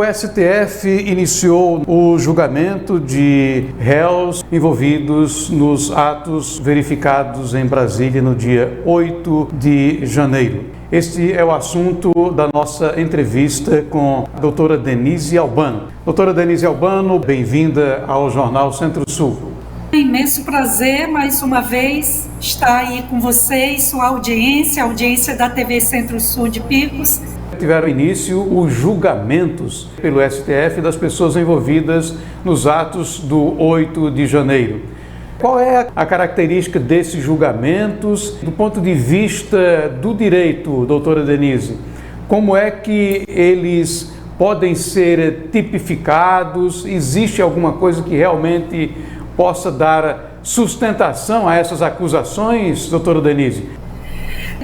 O STF iniciou o julgamento de réus envolvidos nos atos verificados em Brasília no dia 8 de janeiro. Este é o assunto da nossa entrevista com a doutora Denise Albano. Doutora Denise Albano, bem-vinda ao Jornal Centro-Sul. É um imenso prazer, mais uma vez, estar aí com vocês, sua audiência, a audiência da TV Centro-Sul de Picos. Tiveram início os julgamentos pelo STF das pessoas envolvidas nos atos do 8 de janeiro. Qual é a característica desses julgamentos do ponto de vista do direito, doutora Denise? Como é que eles podem ser tipificados? Existe alguma coisa que realmente possa dar sustentação a essas acusações, doutora Denise?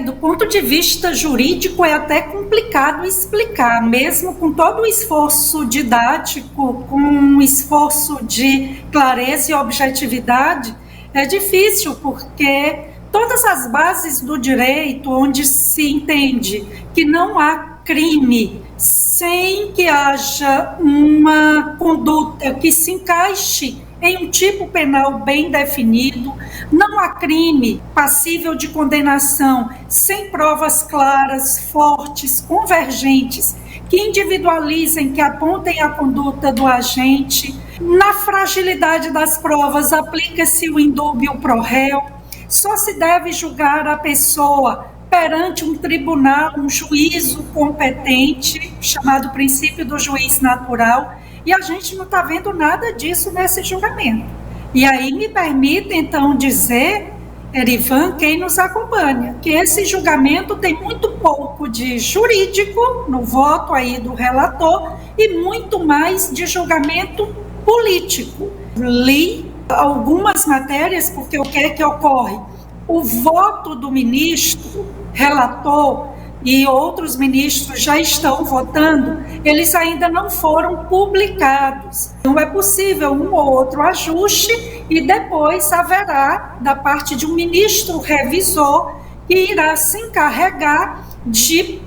Do ponto de vista jurídico é até complicado explicar, mesmo com todo o esforço didático, com um esforço de clareza e objetividade, é difícil porque todas as bases do direito onde se entende que não há crime sem que haja uma conduta que se encaixe em um tipo penal bem definido, não há crime passível de condenação sem provas claras, fortes, convergentes, que individualizem, que apontem a conduta do agente. Na fragilidade das provas, aplica-se o indúbio pro réu. Só se deve julgar a pessoa perante um tribunal, um juízo competente, chamado princípio do juiz natural, e a gente não está vendo nada disso nesse julgamento. E aí me permite, então, dizer, Erivan, quem nos acompanha, que esse julgamento tem muito pouco de jurídico no voto aí do relator e muito mais de julgamento político. Li algumas matérias, porque o que é que ocorre? O voto do ministro, relator, e outros ministros já estão votando, eles ainda não foram publicados. Não é possível um ou outro ajuste e depois haverá, da parte de um ministro revisor, que irá se encarregar de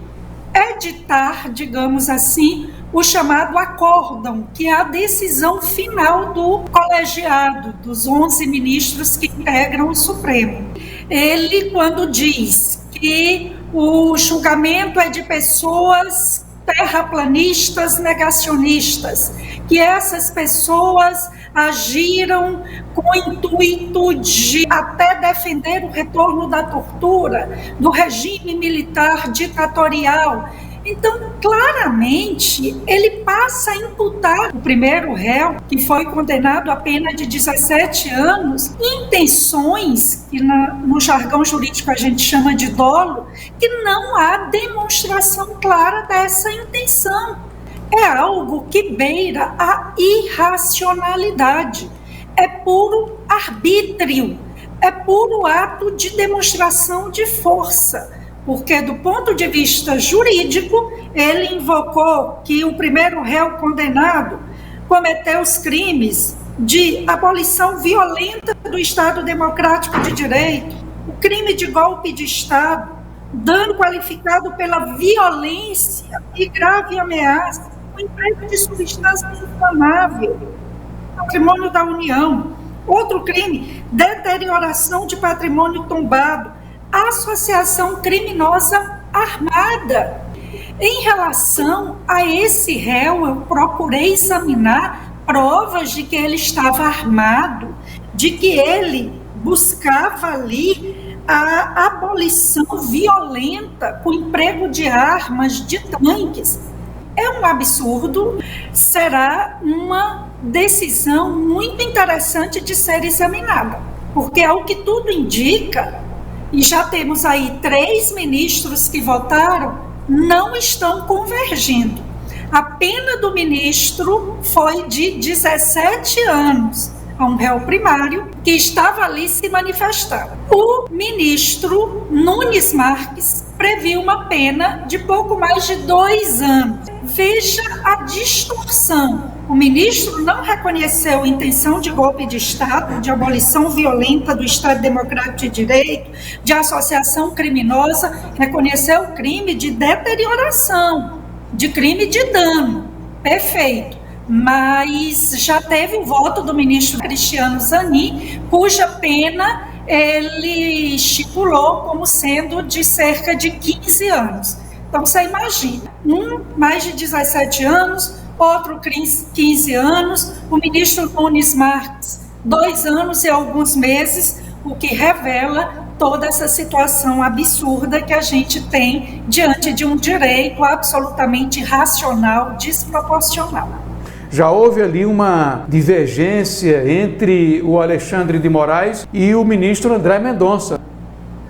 editar, digamos assim, o chamado acórdão, que é a decisão final do colegiado, dos 11 ministros que integram o Supremo. Ele, quando diz que o julgamento é de pessoas terraplanistas negacionistas, que essas pessoas agiram com o intuito de até defender o retorno da tortura, do regime militar ditatorial. Então, claramente, ele passa a imputar o primeiro réu, que foi condenado a pena de 17 anos, intenções, que no jargão jurídico a gente chama de dolo, que não há demonstração clara dessa intenção. É algo que beira a irracionalidade, é puro arbítrio, é puro ato de demonstração de força. Porque, do ponto de vista jurídico, ele invocou que o primeiro réu condenado cometeu os crimes de abolição violenta do Estado Democrático de Direito, o crime de golpe de Estado, dano qualificado pela violência e grave ameaça, o emprego de substância inflamável, patrimônio da União. Outro crime, deterioração de patrimônio tombado, associação criminosa armada. Em relação a esse réu, eu procurei examinar provas de que ele estava armado, de que ele buscava ali a abolição violenta com emprego de armas, de tanques. É um absurdo, será uma decisão muito interessante de ser examinada, porque ao que tudo indica, e já temos aí 3 ministros que votaram, não estão convergindo. A pena do ministro foi de 17 anos a um réu primário que estava ali se manifestando. O ministro Nunes Marques previu uma pena de pouco mais de 2 anos. Veja a distorção. O ministro não reconheceu intenção de golpe de Estado, de abolição violenta do Estado Democrático de Direito, de associação criminosa, reconheceu o crime de deterioração, de crime de dano. perfeito. Mas já teve o voto do ministro Cristiano Zanin, cuja pena ele estipulou como sendo de cerca de 15 anos. Então, você imagina, mais de 17 anos, outro 15 anos, o ministro Nunes Marques, 2 anos e alguns meses, o que revela toda essa situação absurda que a gente tem diante de um direito absolutamente irracional, desproporcional. Já houve ali uma divergência entre o Alexandre de Moraes e o ministro André Mendonça.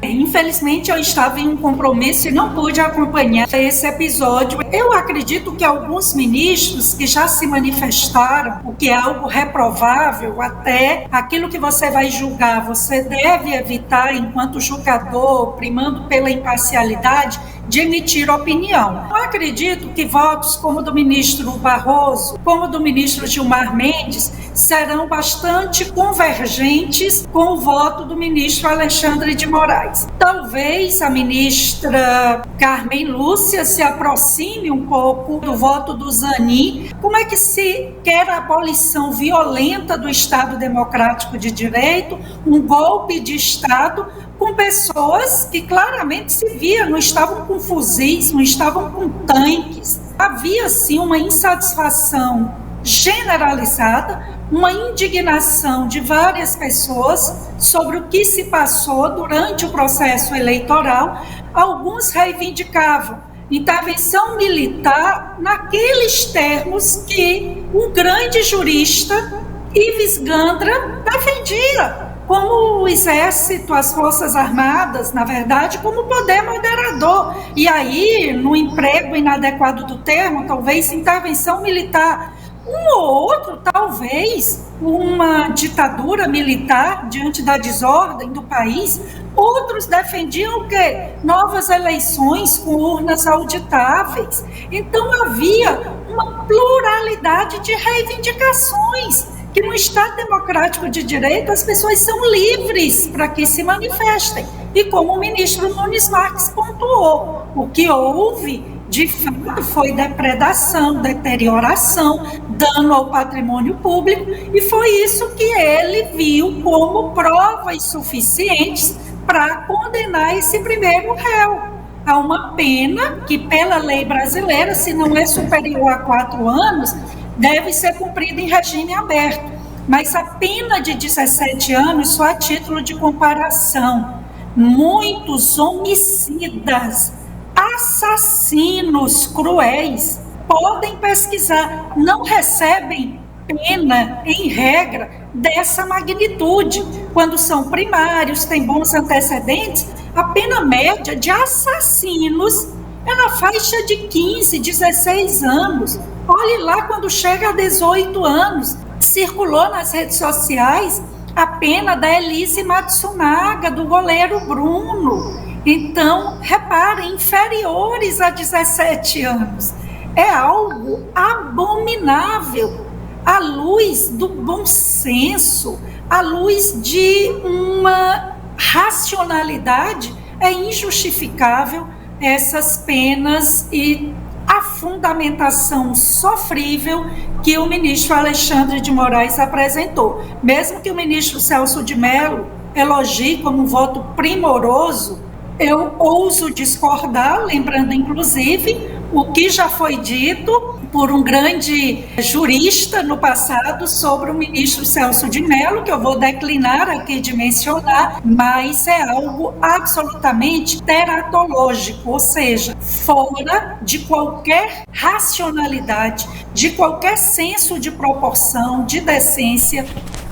Infelizmente, eu estava em um compromisso e não pude acompanhar esse episódio. Eu acredito que alguns ministros que já se manifestaram, o que é algo reprovável, até aquilo que você vai julgar, você deve evitar, enquanto julgador, primando pela imparcialidade, de emitir opinião. Eu acredito que votos como o do ministro Barroso, como o do ministro Gilmar Mendes, serão bastante convergentes com o voto do ministro Alexandre de Moraes. Talvez a ministra Carmen Lúcia se aproxime um pouco do voto do Zanin. Como é que se quer a abolição violenta do Estado Democrático de Direito, um golpe de Estado, com pessoas que claramente se via, não estavam com fuzis, não estavam com tanques. Havia, sim, uma insatisfação generalizada, uma indignação de várias pessoas sobre o que se passou durante o processo eleitoral. Alguns reivindicavam intervenção militar naqueles termos que um grande jurista, Ives Gandra, defendia, como o Exército, as Forças Armadas, na verdade, como poder moderador. E aí, no emprego inadequado do termo, talvez intervenção militar. Um ou outro, talvez, uma ditadura militar diante da desordem do país. Outros defendiam o quê? Novas eleições com urnas auditáveis. Então, havia uma pluralidade de reivindicações, que no Estado Democrático de Direito as pessoas são livres para que se manifestem. E como o ministro Nunes Marques pontuou, o que houve, de fato, foi depredação, deterioração, dano ao patrimônio público, e foi isso que ele viu como provas suficientes para condenar esse primeiro réu a uma pena que, pela lei brasileira, se não é superior a 4 anos, deve ser cumprida em regime aberto. Mas a pena de 17 anos, só a título de comparação, muitos homicidas, assassinos cruéis, podem pesquisar, não recebem pena, em regra, dessa magnitude. Quando são primários, têm bons antecedentes, a pena média de assassinos é na faixa de 15, 16 anos. Olhe lá quando chega a 18 anos. Circulou nas redes sociais a pena da Elise Matsunaga, do goleiro Bruno. Então, reparem, inferiores a 17 anos. É algo abominável, à luz do bom senso, à luz de uma racionalidade. É injustificável essas penas e a fundamentação sofrível que o ministro Alexandre de Moraes apresentou. Mesmo que o ministro Celso de Mello elogie como um voto primoroso, eu ouso discordar, lembrando inclusive o que já foi dito por um grande jurista no passado sobre o ministro Celso de Mello, que eu vou declinar aqui de mencionar, mas é algo absolutamente teratológico, ou seja, fora de qualquer racionalidade, de qualquer senso de proporção, de decência,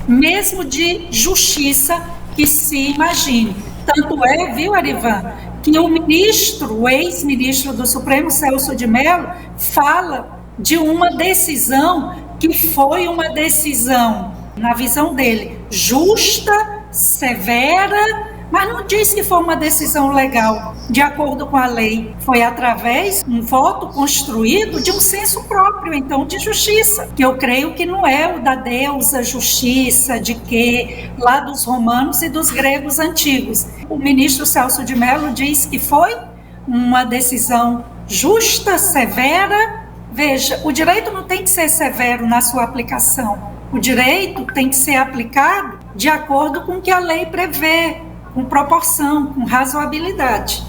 mesmo de justiça que se imagine. Tanto é, viu, Arivan, que o ex-ministro do Supremo, Celso de Mello, fala de uma decisão que foi uma decisão, na visão dele, justa, severa, mas não diz que foi uma decisão legal, de acordo com a lei. Foi através de um voto construído de um senso próprio, então, de justiça, que eu creio que não é o da deusa justiça, de que lá dos romanos e dos gregos antigos. O ministro Celso de Mello diz que foi uma decisão justa, severa, Veja, o direito não tem que ser severo na sua aplicação. O direito tem que ser aplicado de acordo com o que a lei prevê, com proporção, com razoabilidade.